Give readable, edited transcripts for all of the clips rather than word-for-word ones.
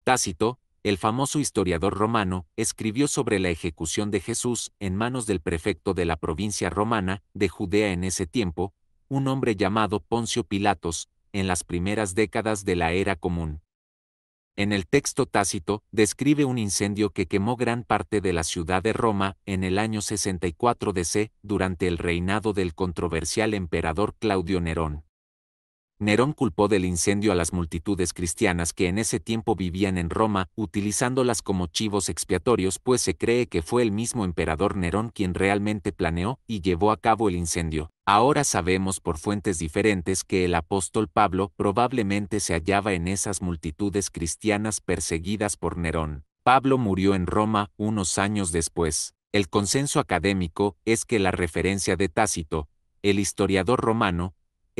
Tácito, el famoso historiador romano, escribió sobre la ejecución de Jesús en manos del prefecto de la provincia romana de Judea en ese tiempo, un hombre llamado Poncio Pilatos, en las primeras décadas de la era común. En el texto Tácito, describe un incendio que quemó gran parte de la ciudad de Roma en el año 64 DC, durante el reinado del controversial emperador Claudio Nerón. Nerón culpó del incendio a las multitudes cristianas que en ese tiempo vivían en Roma, utilizándolas como chivos expiatorios, pues se cree que fue el mismo emperador Nerón quien realmente planeó y llevó a cabo el incendio. Ahora sabemos por fuentes diferentes que el apóstol Pablo probablemente se hallaba en esas multitudes cristianas perseguidas por Nerón. Pablo murió en Roma unos años después. El consenso académico es que la referencia de Tácito, el historiador romano,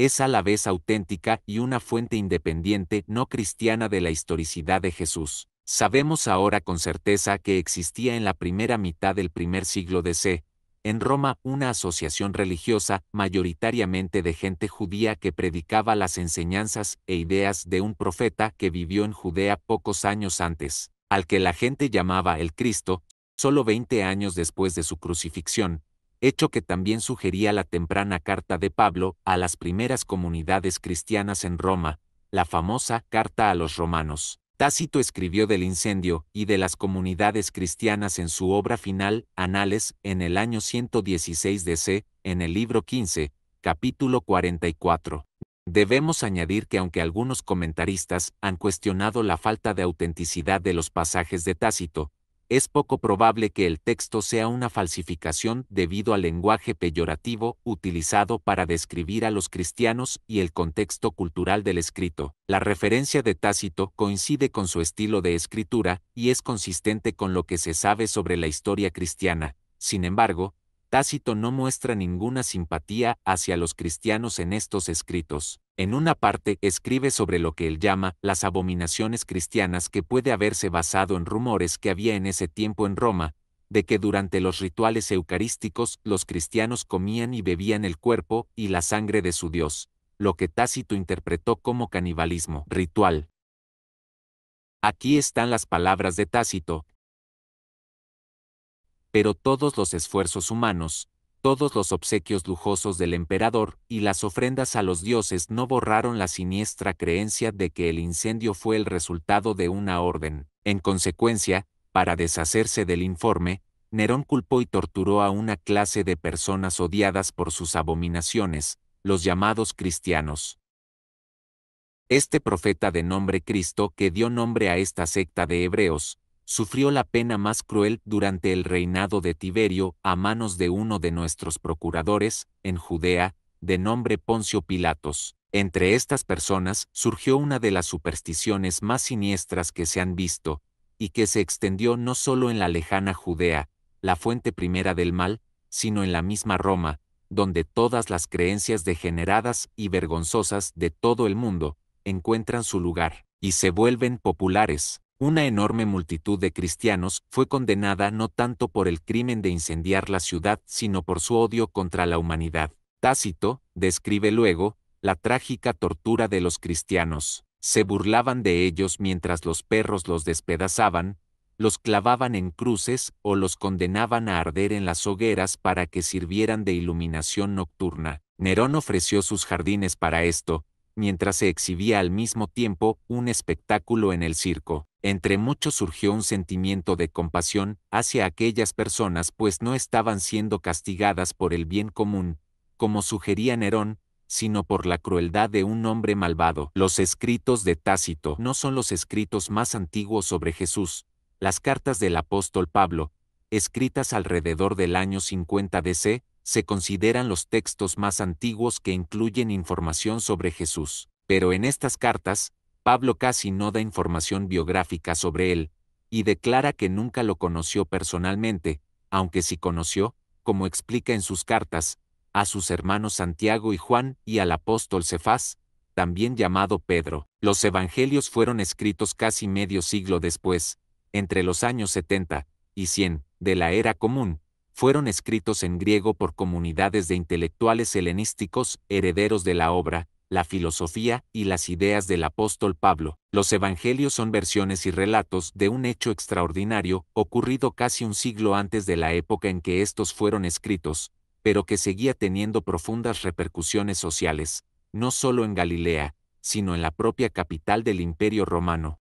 es a la vez auténtica y una fuente independiente no cristiana de la historicidad de Jesús. Sabemos ahora con certeza que existía en la primera mitad del primer siglo DC, en Roma, una asociación religiosa, mayoritariamente de gente judía que predicaba las enseñanzas e ideas de un profeta que vivió en Judea pocos años antes, al que la gente llamaba el Cristo, solo 20 años después de su crucifixión, hecho que también sugería la temprana carta de Pablo a las primeras comunidades cristianas en Roma, la famosa Carta a los Romanos. Tácito escribió del incendio y de las comunidades cristianas en su obra final, Anales, en el año 116 DC, en el libro 15, capítulo 44. Debemos añadir que aunque algunos comentaristas han cuestionado la falta de autenticidad de los pasajes de Tácito, es poco probable que el texto sea una falsificación debido al lenguaje peyorativo utilizado para describir a los cristianos y el contexto cultural del escrito. La referencia de Tácito coincide con su estilo de escritura y es consistente con lo que se sabe sobre la historia cristiana. Sin embargo, Tácito no muestra ninguna simpatía hacia los cristianos en estos escritos. En una parte escribe sobre lo que él llama las abominaciones cristianas, que puede haberse basado en rumores que había en ese tiempo en Roma, de que durante los rituales eucarísticos los cristianos comían y bebían el cuerpo y la sangre de su Dios, lo que Tácito interpretó como canibalismo ritual. Aquí están las palabras de Tácito. Pero todos los esfuerzos humanos, todos los obsequios lujosos del emperador y las ofrendas a los dioses no borraron la siniestra creencia de que el incendio fue el resultado de una orden. En consecuencia, para deshacerse del informe, Nerón culpó y torturó a una clase de personas odiadas por sus abominaciones, los llamados cristianos. Este profeta de nombre Cristo, que dio nombre a esta secta de hebreos, sufrió la pena más cruel durante el reinado de Tiberio a manos de uno de nuestros procuradores, en Judea, de nombre Poncio Pilatos. Entre estas personas surgió una de las supersticiones más siniestras que se han visto, y que se extendió no solo en la lejana Judea, la fuente primera del mal, sino en la misma Roma, donde todas las creencias degeneradas y vergonzosas de todo el mundo encuentran su lugar, y se vuelven populares. Una enorme multitud de cristianos fue condenada no tanto por el crimen de incendiar la ciudad, sino por su odio contra la humanidad. Tácito describe luego la trágica tortura de los cristianos. Se burlaban de ellos mientras los perros los despedazaban, los clavaban en cruces o los condenaban a arder en las hogueras para que sirvieran de iluminación nocturna. Nerón ofreció sus jardines para esto, mientras se exhibía al mismo tiempo un espectáculo en el circo. Entre muchos surgió un sentimiento de compasión hacia aquellas personas, pues no estaban siendo castigadas por el bien común, como sugería Nerón, sino por la crueldad de un hombre malvado. Los escritos de Tácito no son los escritos más antiguos sobre Jesús. Las cartas del apóstol Pablo, escritas alrededor del año 50 DC, se consideran los textos más antiguos que incluyen información sobre Jesús. Pero en estas cartas, Pablo casi no da información biográfica sobre él, y declara que nunca lo conoció personalmente, aunque sí conoció, como explica en sus cartas, a sus hermanos Santiago y Juan y al apóstol Cefás, también llamado Pedro. Los evangelios fueron escritos casi medio siglo después, entre los años 70 y 100 de la era común. Fueron escritos en griego por comunidades de intelectuales helenísticos, herederos de la obra, la filosofía y las ideas del apóstol Pablo. Los evangelios son versiones y relatos de un hecho extraordinario ocurrido casi un siglo antes de la época en que estos fueron escritos, pero que seguía teniendo profundas repercusiones sociales, no solo en Galilea, sino en la propia capital del Imperio Romano.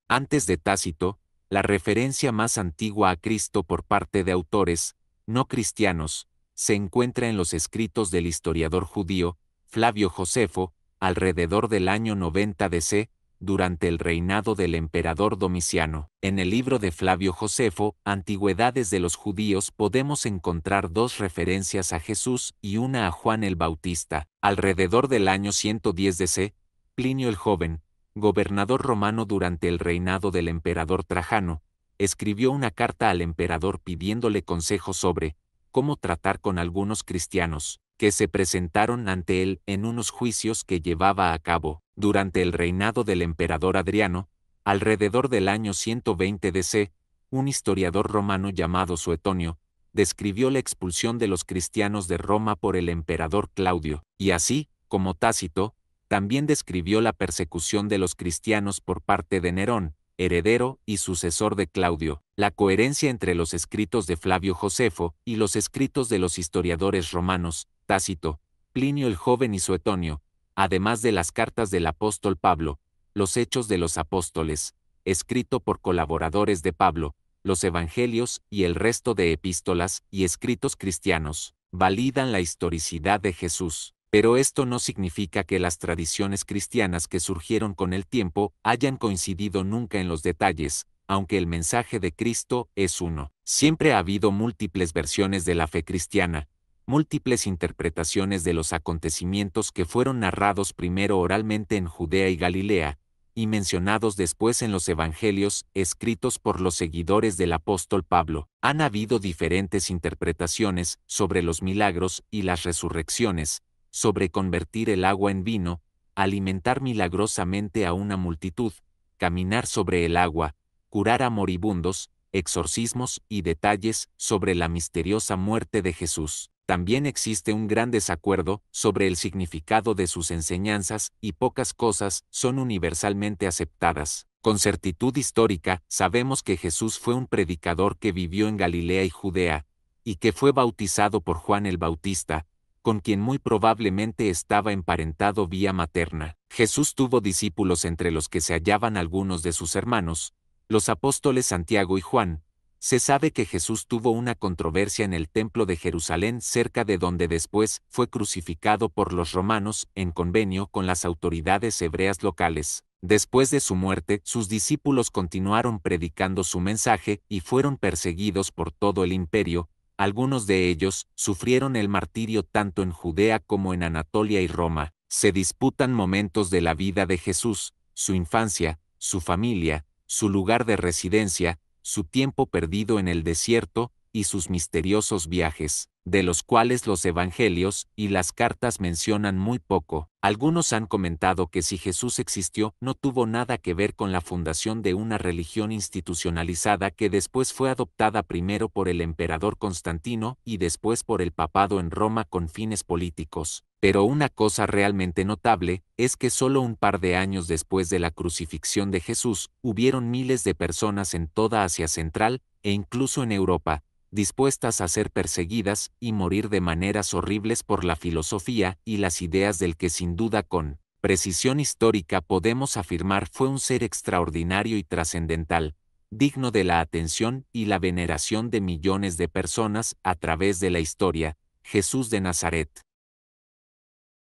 Antes de Tácito, la referencia más antigua a Cristo por parte de autores no cristianos se encuentra en los escritos del historiador judío Flavio Josefo, alrededor del año 90 DC, durante el reinado del emperador Domiciano. En el libro de Flavio Josefo, Antigüedades de los Judíos, podemos encontrar dos referencias a Jesús y una a Juan el Bautista. Alrededor del año 110 DC, Plinio el Joven, gobernador romano durante el reinado del emperador Trajano, escribió una carta al emperador pidiéndole consejo sobre cómo tratar con algunos cristianos que se presentaron ante él en unos juicios que llevaba a cabo durante el reinado del emperador Adriano. Alrededor del año 120 DC, un historiador romano llamado Suetonio describió la expulsión de los cristianos de Roma por el emperador Claudio, y así, como Tácito, también describió la persecución de los cristianos por parte de Nerón, heredero y sucesor de Claudio. La coherencia entre los escritos de Flavio Josefo y los escritos de los historiadores romanos, Tácito, Plinio el Joven y Suetonio, además de las cartas del apóstol Pablo, los Hechos de los Apóstoles, escrito por colaboradores de Pablo, los Evangelios y el resto de epístolas y escritos cristianos, validan la historicidad de Jesús. Pero esto no significa que las tradiciones cristianas que surgieron con el tiempo hayan coincidido nunca en los detalles, aunque el mensaje de Cristo es uno. Siempre ha habido múltiples versiones de la fe cristiana, múltiples interpretaciones de los acontecimientos que fueron narrados primero oralmente en Judea y Galilea, y mencionados después en los evangelios escritos por los seguidores del apóstol Pablo. Han habido diferentes interpretaciones sobre los milagros y las resurrecciones, sobre convertir el agua en vino, alimentar milagrosamente a una multitud, caminar sobre el agua, curar a moribundos, exorcismos y detalles sobre la misteriosa muerte de Jesús. También existe un gran desacuerdo sobre el significado de sus enseñanzas y pocas cosas son universalmente aceptadas. Con certitud histórica, sabemos que Jesús fue un predicador que vivió en Galilea y Judea, y que fue bautizado por Juan el Bautista, con quien muy probablemente estaba emparentado vía materna. Jesús tuvo discípulos entre los que se hallaban algunos de sus hermanos, los apóstoles Santiago y Juan. Se sabe que Jesús tuvo una controversia en el templo de Jerusalén cerca de donde después fue crucificado por los romanos en convenio con las autoridades hebreas locales. Después de su muerte, sus discípulos continuaron predicando su mensaje y fueron perseguidos por todo el imperio. Algunos de ellos sufrieron el martirio tanto en Judea como en Anatolia y Roma. Se disputan momentos de la vida de Jesús, su infancia, su familia, su lugar de residencia, su tiempo perdido en el desierto y sus misteriosos viajes, de los cuales los evangelios y las cartas mencionan muy poco. Algunos han comentado que si Jesús existió, no tuvo nada que ver con la fundación de una religión institucionalizada que después fue adoptada primero por el emperador Constantino y después por el papado en Roma con fines políticos. Pero una cosa realmente notable es que solo un par de años después de la crucifixión de Jesús, hubieron miles de personas en toda Asia Central, e incluso en Europa, dispuestas a ser perseguidas y morir de maneras horribles por la filosofía y las ideas del que sin duda con precisión histórica podemos afirmar fue un ser extraordinario y trascendental, digno de la atención y la veneración de millones de personas a través de la historia, Jesús de Nazaret.